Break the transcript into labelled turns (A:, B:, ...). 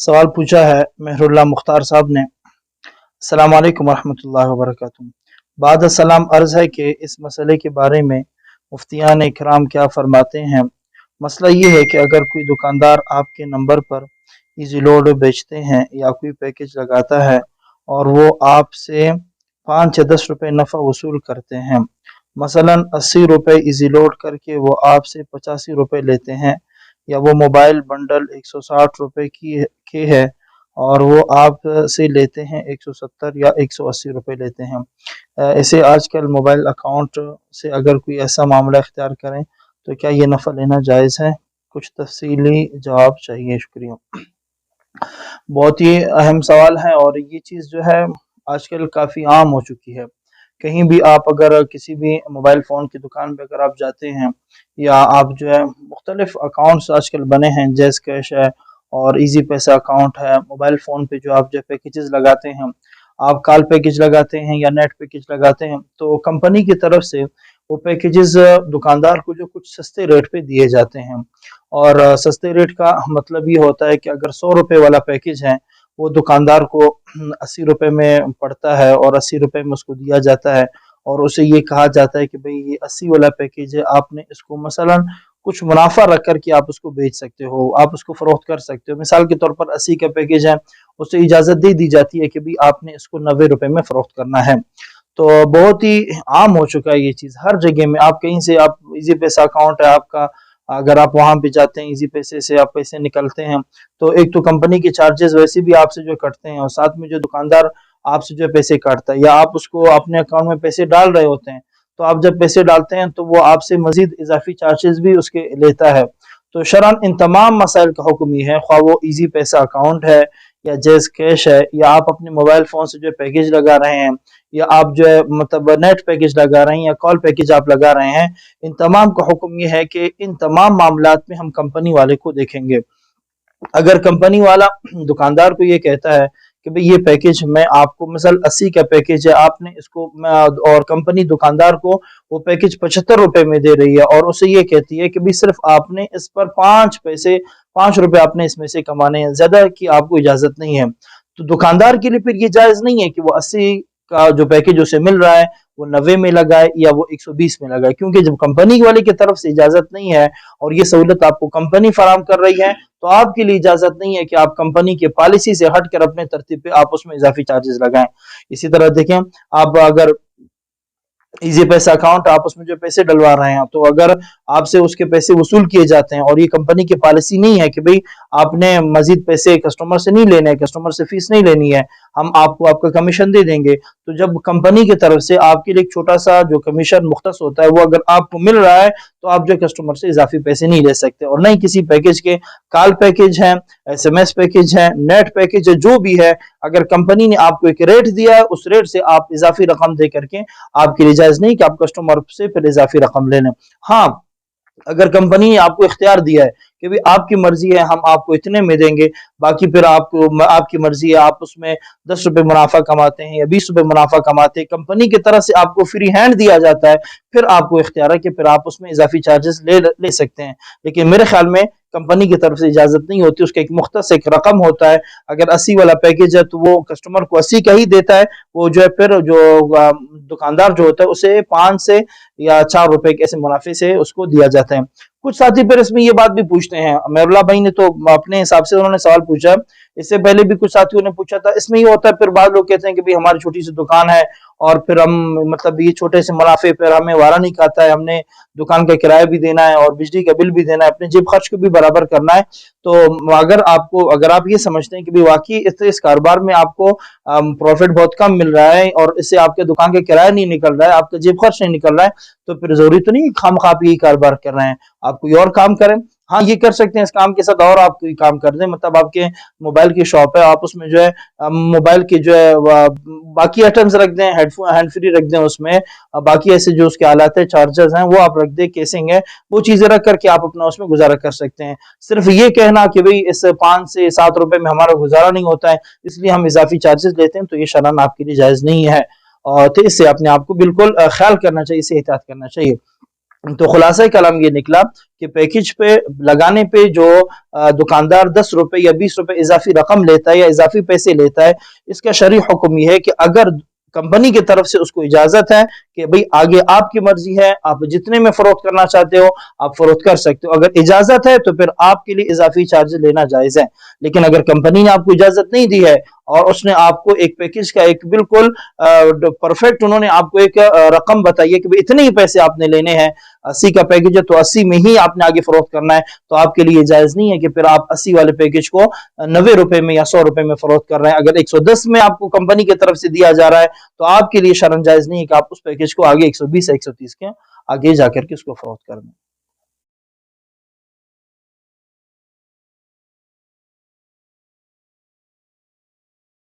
A: सवाल पूछा है मेहरुल्लाह मुख्तार साहब ने। अस्सलाम वालेकुम वरहमतुल्लाहि वबरकातुहू। बाद सलाम अर्ज़ है कि इस मसले के बारे में मुफ्तियान इकराम क्या फरमाते हैं। मसला ये है कि अगर कोई दुकानदार आपके नंबर पर इजी लोड बेचते हैं या कोई पैकेज लगाता है और वो आपसे 5 या 10 रुपए नफ़ा वसूल करते हैं, मसलन 80 रुपए इजी लोड करके वो आपसे 85 रुपए लेते हैं, या वो मोबाइल बंडल 160 रुपए की के है और वो आप से लेते हैं 170 या 180 रुपए लेते हैं। ऐसे आजकल मोबाइल अकाउंट से अगर कोई ऐसा मामला इख्तियार करें तो क्या ये नफ़ा लेना जायज़ है? कुछ तफसीली जवाब चाहिए, शुक्रिया। बहुत ही अहम सवाल है और ये चीज़ जो है आजकल काफ़ी आम हो चुकी है। कहीं भी आप अगर किसी भी मोबाइल फ़ोन की दुकान पे अगर आप जाते हैं, या आप जो है मुख्तलिफ अकाउंट्स आजकल बने हैं, जैज़ कैश है और इजी पैसा अकाउंट है। मोबाइल फ़ोन पे जो आप जो पैकेजेस लगाते हैं, आप कॉल पैकेज लगाते हैं या नेट पैकेज लगाते हैं, तो कंपनी की तरफ से वो पैकेजेस दुकानदार को जो कुछ सस्ते रेट पे दिए जाते हैं। और सस्ते रेट का मतलब ये होता है कि अगर 100 रुपए वाला पैकेज है, वो दुकानदार को 80 रुपए में पड़ता है और 80 रुपए में उसको दिया जाता है, और उसे ये कहा जाता है कि भाई ये 80 वाला पैकेज है, आपने इसको मसलन कुछ मुनाफा रख कर के आप उसको बेच सकते हो, आप उसको फरोख्त कर सकते हो। मिसाल के तौर पर 80 का पैकेज है, उसे इजाज़त दे दी जाती है कि भाई आपने इसको 90 रुपए में फरोख्त करना है। तो बहुत ही आम हो चुका है ये चीज़ हर जगह में। आप कहीं से आप इजी पैसा अकाउंट है आपका, अगर आप वहाँ पे जाते हैं इजी पैसे से आप पैसे निकलते हैं, तो एक तो कंपनी के चार्जेस वैसे भी आपसे जो कटते हैं, और साथ में जो दुकानदार आपसे जो पैसे काटता है, या आप उसको अपने अकाउंट में पैसे डाल रहे होते हैं, तो आप जब पैसे डालते हैं तो वो आपसे मजीद इजाफी चार्जेस भी उसके लेता है। तो शरअन इन तमाम मसाइल का हुक्म ये है, ख्वाह वो इजी पैसा अकाउंट है या जैज़ कैश है, या आप अपने मोबाइल फ़ोन से जो पैकेज लगा रहे हैं, या आप जो है मतलब नेट पैकेज लगा रहे हैं या कॉल पैकेज आप लगा रहे हैं, इन तमाम का हुक्म ये है कि इन तमाम मामलात में हम कंपनी वाले को देखेंगे। अगर कंपनी वाला दुकानदार को ये कहता है कि भाई ये पैकेज मैं आपको, मिसाल 80 का पैकेज है, आपने इसको और कंपनी दुकानदार को वो पैकेज 75 रुपए में दे रही है, और उसे ये कहती है कि भाई सिर्फ आपने इस पर 5 रुपए आपने इसमें से कमाने हैं, ज्यादा की आपको इजाजत नहीं है। तो दुकानदार के लिए फिर ये जायज नहीं है कि वो 80 का जो पैकेज उसे मिल रहा है वो 90 में लगाए या वो 120 में लगाए, क्योंकि जब कंपनी वाले की तरफ से इजाजत नहीं है और ये सहूलत आपको कंपनी फराहम कर रही है, तो आपके लिए इजाजत नहीं है कि आप कंपनी के पॉलिसी से हटकर अपने तरतीब पे आप उसमें इजाफी चार्जेस लगाएं। इसी तरह देखें, आप अगर इजी पैसा अकाउंट आप उसमें जो पैसे डलवा रहे हैं, तो अगर आपसे उसके पैसे वसूल किए जाते हैं और ये कंपनी की पॉलिसी नहीं है कि भाई आपने मजीद पैसे कस्टमर से नहीं लेने, कस्टमर से फीस नहीं लेनी है, हम आपको आपका कमीशन दे देंगे, तो जब कंपनी की तरफ से आपके लिए एक छोटा सा जो कमीशन मुख्तस होता है वो अगर आपको मिल रहा है, तो आप जो कस्टमर से इजाफी पैसे नहीं ले सकते। और नहीं किसी पैकेज के, कॉल पैकेज है, SMS पैकेज है, नेट पैकेज है, जो भी है, अगर कंपनी ने आपको एक रेट दिया है उस रेट से आप इजाफी रकम दे करके, आपके लिए जायज नहीं कि आप कस्टमर से फिर इजाफी रकम ले लें। हाँ, अगर कंपनी ने आपको इख्तियार दिया है कि भाई आपकी मर्जी है, हम आपको इतने में देंगे, बाकी फिर आपको आपकी मर्जी है, आप उसमें 10 रुपए मुनाफा कमाते हैं या 20 रुपए मुनाफा कमाते हैं, कंपनी की तरफ से आपको फ्री हैंड दिया जाता है, फिर आपको इख्तियार है कि फिर आप उसमें इजाफी चार्जेस ले सकते हैं। लेकिन मेरे ख्याल में कंपनी की तरफ से इजाजत नहीं होती, उसका एक मुख्तस एक रकम होता है। अगर 80 वाला पैकेज है तो वो कस्टमर को 80 का ही देता है, वो जो है फिर जो दुकानदार जो होता है उसे 5 से या 4 रुपए के ऐसे मुनाफे से उसको दिया जाता है। कुछ साथी फिर इसमें ये बात भी पूछते हैं, मेरुल्लाह भाई ने तो अपने हिसाब से उन्होंने सवाल पूछा, इससे पहले भी कुछ साथियों ने पूछा था। इसमें ये होता है, फिर बाद लोग कहते हैं कि भाई हमारी छोटी सी दुकान है और फिर हम मतलब ये छोटे से मुनाफे पर हमें वारा नहीं खाता है, हमने दुकान का किराया भी देना है और बिजली का बिल भी देना है, अपने जेब खर्च को भी बराबर करना है। तो अगर आप ये समझते हैं कि भाई वाकई इस कारोबार में आपको प्रॉफिट बहुत कम मिल रहा है और इससे आपके दुकान का किराया नहीं निकल रहा है, आपका जेब खर्च नहीं निकल रहा है, तो फिर जरूरी तो नहीं खामखा आप यही कारोबार कर रहे हैं, आप कोई और काम करें। हाँ, ये कर सकते हैं, इस काम के साथ और आप कोई काम कर दें, मतलब आपके मोबाइल की शॉप है, आप उसमें जो है मोबाइल के जो है बाकी आइटम्स रख दें, हेडफोन हैंड फ्री रख दें, उसमें बाकी ऐसे जो उसके आलात है, चार्जर्स हैं, वो आप रख दें, केसिंग है, वो चीजें रख करके आप अपना उसमें गुजारा कर सकते हैं। सिर्फ ये कहना कि भाई इस 5 से 7 रुपए में हमारा गुजारा नहीं होता है इसलिए हम इजाफी चार्जेस लेते हैं, तो ये शरअन आपके लिए जायज नहीं है, और तो इससे अपने आप को बिल्कुल ख्याल करना चाहिए, इससे एहतियात करना चाहिए। तो खुलासा कलाम ये निकला कि पैकेज पे लगाने पे जो दुकानदार 10 रुपए या 20 रुपए इजाफी रकम लेता है या इजाफी पैसे लेता है, इसका शरई हुक्म ये है कि अगर कंपनी की तरफ से उसको इजाजत है कि भाई आगे आपकी मर्जी है, आप जितने में फरोख्त करना चाहते हो आप फरोख्त कर सकते हो, अगर इजाजत है तो फिर आपके लिए इजाफी चार्ज लेना जायज है। लेकिन अगर कंपनी ने आपको इजाजत नहीं दी है और उसने आपको एक पैकेज का एक बिल्कुल परफेक्ट उन्होंने आपको एक रकम बताई है कि भाई इतने ही पैसे आपने लेने हैं, 80 का पैकेज है तो 80 में ही आपने आगे फरोख्त करना है, तो आपके लिए जायज नहीं है कि फिर आप 80 वाले पैकेज को 90 रुपए में या 100 रुपए में फरोख्त कर रहे हैं। अगर 110 में आपको कंपनी की तरफ से दिया जा रहा है तो आपके लिए शरन जायज नहीं है कि आप उस पैकेज को आगे 120 या 130 के आगे जाकर के उसको फरोख्त कर दें।